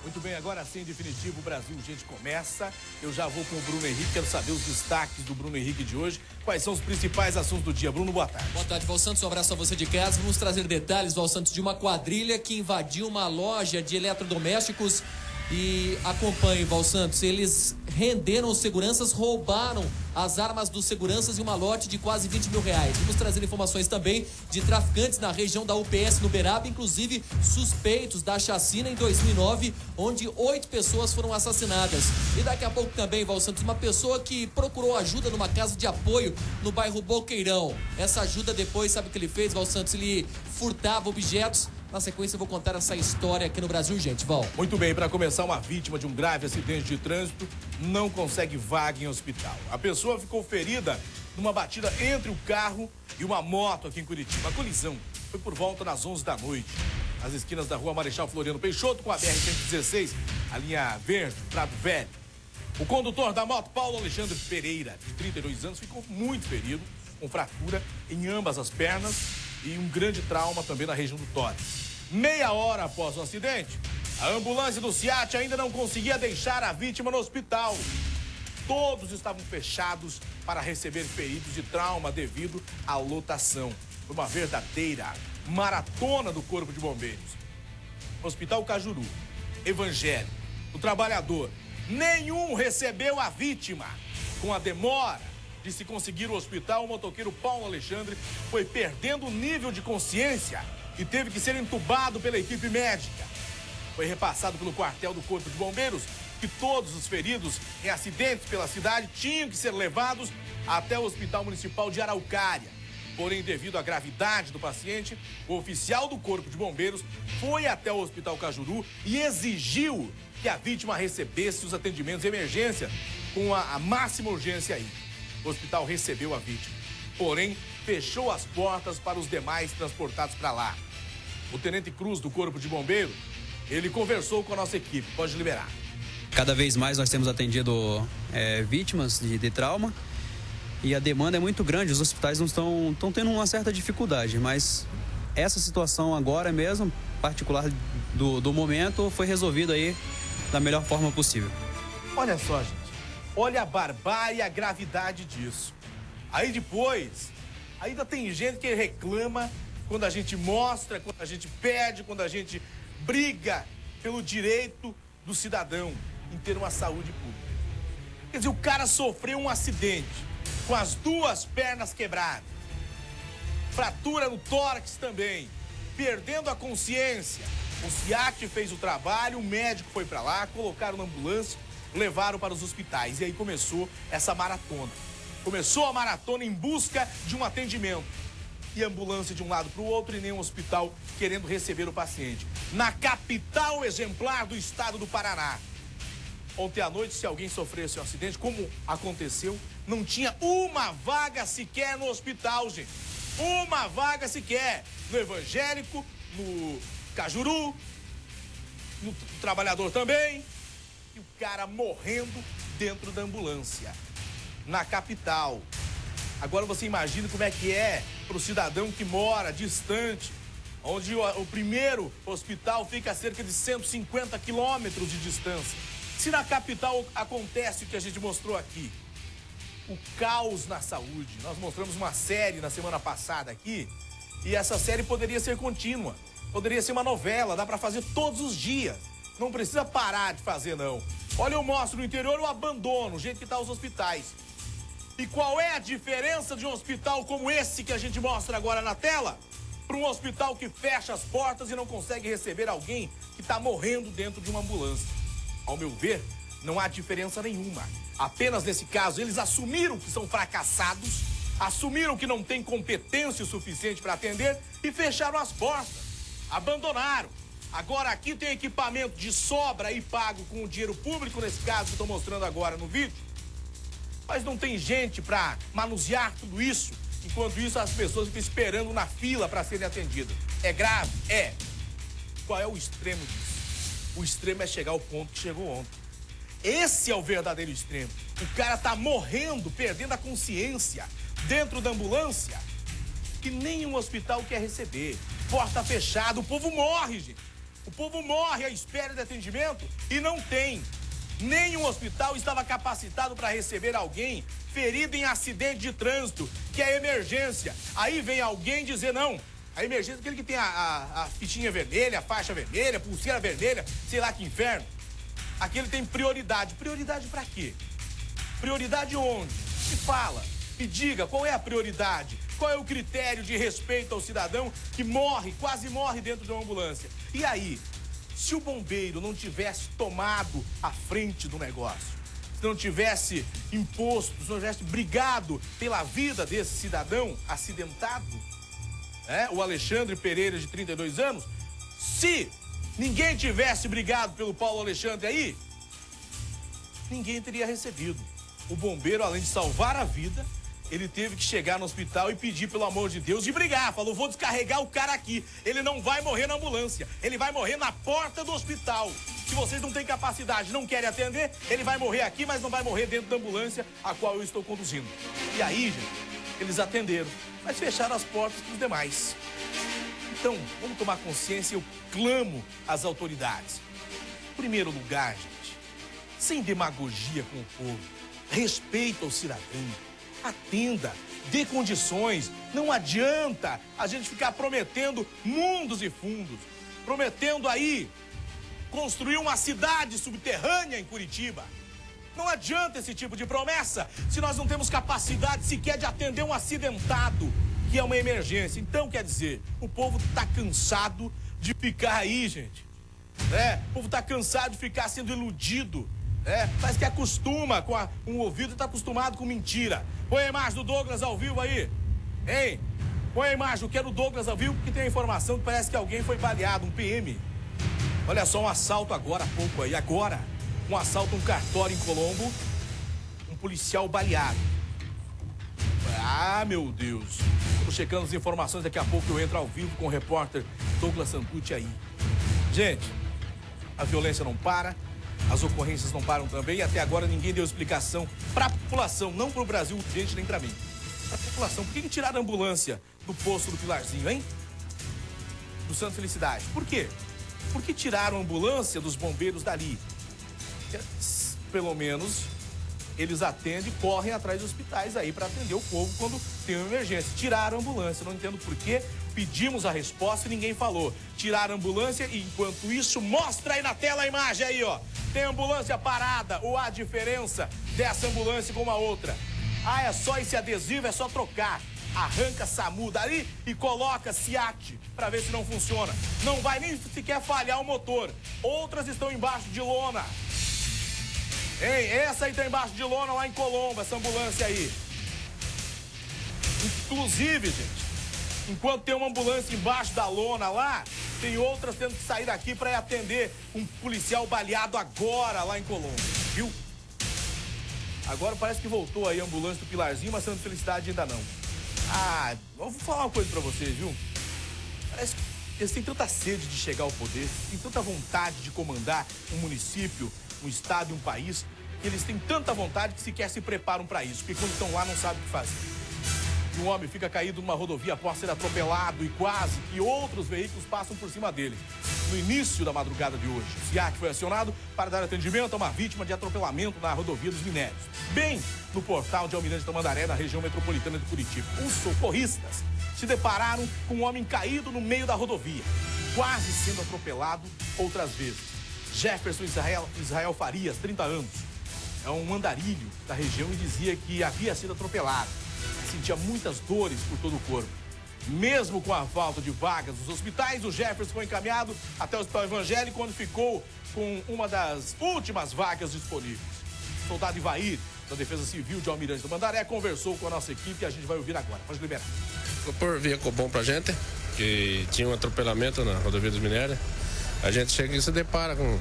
Muito bem, agora sim, em definitivo, o Brasil Urgente começa. Eu já vou com o Bruno Henrique, quero saber os destaques do Bruno Henrique de hoje. Quais são os principais assuntos do dia? Bruno, boa tarde. Boa tarde, Val Santos, um abraço a você de casa. Vamos trazer detalhes, Val Santos, de uma quadrilha que invadiu uma loja de eletrodomésticos. E acompanhe, Val Santos, eles renderam os seguranças, roubaram as armas dos seguranças e uma lote de quase 20 mil reais. Vamos trazer informações também de traficantes na região da UPS no Uberaba, inclusive suspeitos da chacina em 2009, onde 8 pessoas foram assassinadas. E daqui a pouco também, Val Santos, uma pessoa que procurou ajuda numa casa de apoio no bairro Boqueirão. Essa ajuda depois, sabe o que ele fez, Val Santos? Ele furtava objetos. Na sequência, eu vou contar essa história aqui no Brasil Urgente, Val. Muito bem, para começar, uma vítima de um grave acidente de trânsito não consegue vaga em hospital. A pessoa ficou ferida numa batida entre o carro e uma moto aqui em Curitiba. A colisão foi por volta das 11 da noite, nas esquinas da rua Marechal Floriano Peixoto com a BR-116, a linha verde, Prado Velho. O condutor da moto, Paulo Alexandre Pereira, de 32 anos, ficou muito ferido, com fratura em ambas as pernas e um grande trauma também na região do tórax. Meia hora após o acidente, a ambulância do SEAT ainda não conseguia deixar a vítima no hospital. Todos estavam fechados para receber feridos de trauma devido à lotação. Foi uma verdadeira maratona do Corpo de Bombeiros. Hospital Cajuru, Evangelho, o Trabalhador, nenhum recebeu a vítima. Com a demora de se conseguir o hospital, o motoqueiro Paulo Alexandre foi perdendo o nível de consciência e teve que ser entubado pela equipe médica. Foi repassado pelo quartel do Corpo de Bombeiros que todos os feridos em acidentes pela cidade tinham que ser levados até o Hospital Municipal de Araucária. Porém, devido à gravidade do paciente, o oficial do Corpo de Bombeiros foi até o Hospital Cajuru e exigiu que a vítima recebesse os atendimentos de emergência com a máxima urgência aí. O hospital recebeu a vítima, porém fechou as portas para os demais transportados para lá. O Tenente Cruz do Corpo de Bombeiro, ele conversou com a nossa equipe. Pode liberar. Cada vez mais nós temos atendido vítimas de trauma e a demanda é muito grande. Os hospitais não estão tendo uma certa dificuldade, mas essa situação agora mesmo, particular do momento, foi resolvida aí da melhor forma possível. Olha só, gente. Olha a barbárie e a gravidade disso. Aí depois, ainda tem gente que reclama quando a gente mostra, quando a gente pede, quando a gente briga pelo direito do cidadão em ter uma saúde pública. Quer dizer, o cara sofreu um acidente com as duas pernas quebradas, fratura no tórax também, perdendo a consciência. O SEAT fez o trabalho, o médico foi para lá, colocaram na ambulância, levaram para os hospitais. E aí começou essa maratona. Começou a maratona em busca de um atendimento. E ambulância de um lado para o outro e nenhum hospital querendo receber o paciente. Na capital exemplar do estado do Paraná. Ontem à noite, se alguém sofresse um acidente, como aconteceu, não tinha uma vaga sequer no hospital, gente. Uma vaga sequer. No Evangélico, no Cajuru, no Trabalhador também. E o cara morrendo dentro da ambulância. Na capital. Agora você imagina como é que é para o cidadão que mora distante, onde o primeiro hospital fica a cerca de 150 quilômetros de distância. Se na capital acontece o que a gente mostrou aqui, o caos na saúde. Nós mostramos uma série na semana passada aqui, e essa série poderia ser contínua, poderia ser uma novela, dá para fazer todos os dias. Não precisa parar de fazer, não. Olha, eu mostro no interior o abandono, o jeito que tá os hospitais. E qual é a diferença de um hospital como esse que a gente mostra agora na tela para um hospital que fecha as portas e não consegue receber alguém que está morrendo dentro de uma ambulância? Ao meu ver, não há diferença nenhuma. Apenas nesse caso, eles assumiram que são fracassados, assumiram que não têm competência o suficiente para atender e fecharam as portas. Abandonaram. Agora aqui tem equipamento de sobra e pago com o dinheiro público, nesse caso que estou mostrando agora no vídeo. Mas não tem gente para manusear tudo isso. Enquanto isso, as pessoas ficam esperando na fila para serem atendidas. É grave? É. Qual é o extremo disso? O extremo é chegar ao ponto que chegou ontem. Esse é o verdadeiro extremo. O cara tá morrendo, perdendo a consciência dentro da ambulância, que nenhum hospital quer receber. Porta fechada, o povo morre, gente. O povo morre à espera de atendimento e não tem. Nenhum hospital estava capacitado para receber alguém ferido em acidente de trânsito, que é emergência. Aí vem alguém dizer não. A emergência é aquele que tem a fichinha vermelha, a faixa vermelha, a pulseira vermelha, sei lá que inferno. Aquele tem prioridade. Prioridade para quê? Prioridade onde? Me fala, me diga qual é a prioridade. Qual é o critério de respeito ao cidadão que morre, quase morre dentro de uma ambulância? E aí, se o bombeiro não tivesse tomado a frente do negócio, se não tivesse imposto, se não tivesse brigado pela vida desse cidadão acidentado, o Alexandre Pereira, de 32 anos, se ninguém tivesse brigado pelo Paulo Alexandre aí, ninguém teria recebido. O bombeiro, além de salvar a vida, ele teve que chegar no hospital e pedir, pelo amor de Deus, de brigar. Falou, vou descarregar o cara aqui. Ele não vai morrer na ambulância. Ele vai morrer na porta do hospital. Se vocês não têm capacidade, não querem atender, ele vai morrer aqui, mas não vai morrer dentro da ambulância a qual eu estou conduzindo. E aí, gente, eles atenderam, mas fecharam as portas para os demais. Então, vamos tomar consciência. Eu clamo às autoridades. Em primeiro lugar, gente, sem demagogia com o povo, respeito ao cidadão. Atenda, dê condições. Não adianta a gente ficar prometendo mundos e fundos. Prometendo aí construir uma cidade subterrânea em Curitiba. Não adianta esse tipo de promessa se nós não temos capacidade sequer de atender um acidentado, que é uma emergência. Então, quer dizer, o povo está cansado de ficar aí, gente. O povo está cansado de ficar sendo iludido. Parece que acostuma com um ouvido e está acostumado com mentira. Põe a imagem do Douglas ao vivo aí. Hein? Põe a imagem, eu quero o Douglas ao vivo, porque tem a informação que parece que alguém foi baleado, um PM. Olha só, um assalto agora há pouco aí. Agora, um assalto a um cartório em Colombo. Um policial baleado. Ah, meu Deus. Estou checando as informações, daqui a pouco eu entro ao vivo com o repórter Douglas Santucci aí. Gente, a violência não para. As ocorrências não param também e até agora ninguém deu explicação para a população, não para o Brasil, gente, nem para mim. Para a população, por que tiraram a ambulância do posto do Pilarzinho, hein? Do Santa Felicidade. Por quê? Por que tiraram a ambulância dos bombeiros dali? Pelo menos eles atendem e correm atrás dos hospitais aí para atender o povo quando tem uma emergência. Tiraram a ambulância, não entendo por quê. Pedimos a resposta e ninguém falou. Tiraram a ambulância e, enquanto isso, mostra aí na tela a imagem aí, ó. Tem ambulância parada, ou há diferença dessa ambulância com uma outra? Ah, é só esse adesivo, é só trocar. Arranca SAMU dali e coloca SIAT para ver se não funciona. Não vai nem sequer falhar o motor. Outras estão embaixo de lona. Hein, essa aí tá embaixo de lona lá em Colombo, essa ambulância aí. Inclusive, gente, enquanto tem uma ambulância embaixo da lona lá, tem outras tendo que sair daqui para atender um policial baleado agora lá em Colombo, viu? Agora parece que voltou aí a ambulância do Pilarzinho, mas Santa Felicidade ainda não. Ah, eu vou falar uma coisa para vocês, viu? Parece que eles têm tanta sede de chegar ao poder, têm tanta vontade de comandar um município, um estado e um país, que eles têm tanta vontade que sequer se preparam para isso, porque quando estão lá não sabem o que fazer. E um homem fica caído numa rodovia após ser atropelado e quase que outros veículos passam por cima dele. No início da madrugada de hoje, o SIAC foi acionado para dar atendimento a uma vítima de atropelamento na rodovia dos Minérios, bem no portal de Almirante Tamandaré, na região metropolitana de Curitiba. Os socorristas se depararam com um homem caído no meio da rodovia, quase sendo atropelado outras vezes. Jefferson Israel Farias, 30 anos, é um andarilho da região e dizia que havia sido atropelado. Sentia muitas dores por todo o corpo. Mesmo com a falta de vagas nos hospitais, o Jefferson foi encaminhado até o Hospital Evangélico, onde ficou com uma das últimas vagas disponíveis. O soldado Ivair, da Defesa Civil de Almirante Tamandaré, conversou com a nossa equipe e a gente vai ouvir agora. Pode liberar. Por via Cobom pra gente, que tinha um atropelamento na rodovia dos Minérios. A gente chega e se depara com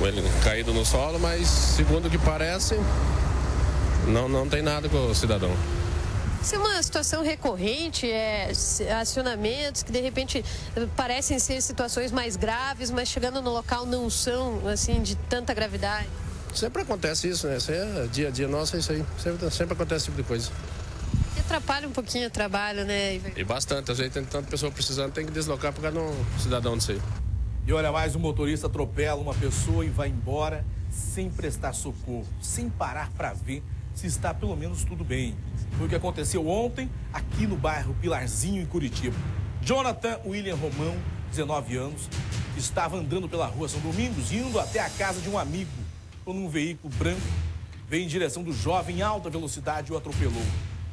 ele caído no solo, mas segundo o que parece, não tem nada com o cidadão. Isso é uma situação recorrente, acionamentos que de repente parecem ser situações mais graves, mas chegando no local não são assim de tanta gravidade. Sempre acontece isso, né? Isso é dia a dia nosso, é isso aí. Sempre acontece esse tipo de coisa. E atrapalha um pouquinho o trabalho, né? E bastante, às vezes tem tanta pessoa precisando, tem que deslocar por causa de um cidadão disso aí. E olha, mais um motorista atropela uma pessoa e vai embora sem prestar socorro, sem parar para ver se está pelo menos tudo bem. Foi o que aconteceu ontem aqui no bairro Pilarzinho, em Curitiba. Jonathan William Romão, 19 anos, estava andando pela rua São Domingos, indo até a casa de um amigo, quando um veículo branco veio em direção do jovem em alta velocidade e o atropelou.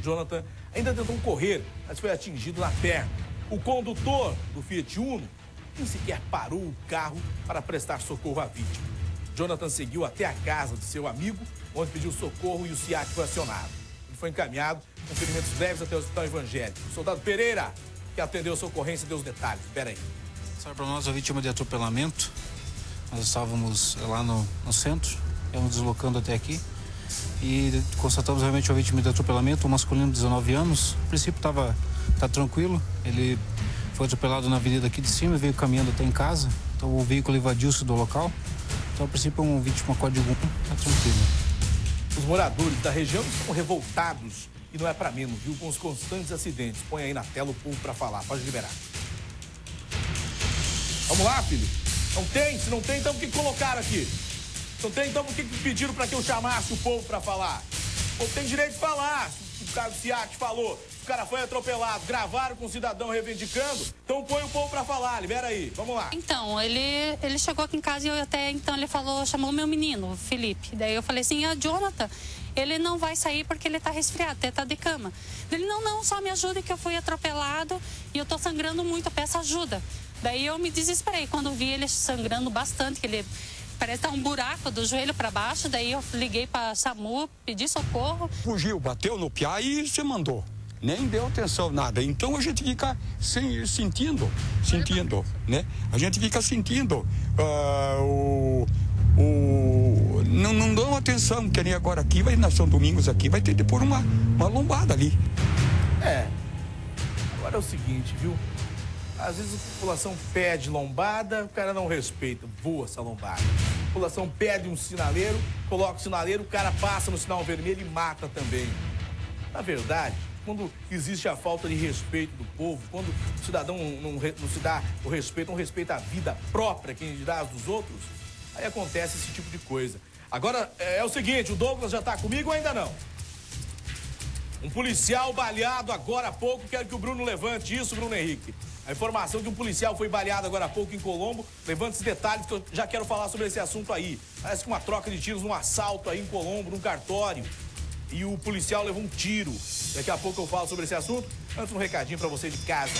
Jonathan ainda tentou correr, mas foi atingido na perna. O condutor do Fiat Uno nem sequer parou o carro para prestar socorro à vítima. Jonathan seguiu até a casa de seu amigo, onde pediu socorro e o SIAT foi acionado. Ele foi encaminhado com ferimentos leves até o Hospital Evangélico. O soldado Pereira, que atendeu a sua ocorrência, deu os detalhes. Espera aí. Sabe, para nós, a vítima de atropelamento, nós estávamos lá no centro, estamos deslocando até aqui e constatamos realmente a vítima de atropelamento, um masculino de 19 anos. A princípio tá tranquilo, ele foi atropelado na avenida aqui de cima, veio caminhando até em casa, então o veículo evadiu-se do local. Então, a princípio, é um vítima código 1, tá tranquilo. Os moradores da região estão revoltados e não é para menos, viu, com os constantes acidentes. Põe aí na tela o povo para falar, pode liberar. Vamos lá, filho? Não tem? Se não tem, então por que colocaram aqui? Se não tem, então por que pediram para que eu chamasse o povo para falar? O povo tem direito de falar. O cara do SIAT falou, o cara foi atropelado, gravaram com o cidadão reivindicando, então põe o povo para falar, libera aí, vamos lá. Então, ele chegou aqui em casa e eu até, então ele falou, chamou o meu menino, o Felipe. Daí eu falei assim, Jonathan, ele não vai sair porque ele tá resfriado, até tá de cama. Ele, não, só me ajuda que eu fui atropelado e eu tô sangrando muito, eu peço ajuda. Daí eu me desesperei quando vi ele sangrando bastante, que ele parece que tá um buraco do joelho para baixo. Daí eu liguei para SAMU, pedi socorro. Fugiu, bateu no piá e se mandou. Nem deu atenção, nada. Então a gente fica sentindo, né? A gente fica sentindo. Não dão atenção, que nem agora aqui, vai na São Domingos aqui, vai ter de pôr uma lombada ali. Agora é o seguinte, viu? Às vezes a população pede lombada, o cara não respeita, voa essa lombada. A população pede um sinaleiro, coloca o sinaleiro, o cara passa no sinal vermelho e mata também. Na verdade, quando existe a falta de respeito do povo, quando o cidadão não se dá o respeito, não respeita a vida própria, quem dá as dos outros, aí acontece esse tipo de coisa. Agora, é o seguinte, o Douglas já tá comigo ou ainda não? Um policial baleado agora há pouco, quero que o Bruno levante isso, Bruno Henrique. A informação de um policial foi baleado agora há pouco em Colombo. Levante esses detalhes que eu já quero falar sobre esse assunto aí. Parece que uma troca de tiros num assalto aí em Colombo, num cartório. E o policial levou um tiro. Daqui a pouco eu falo sobre esse assunto. Antes um recadinho pra você de casa.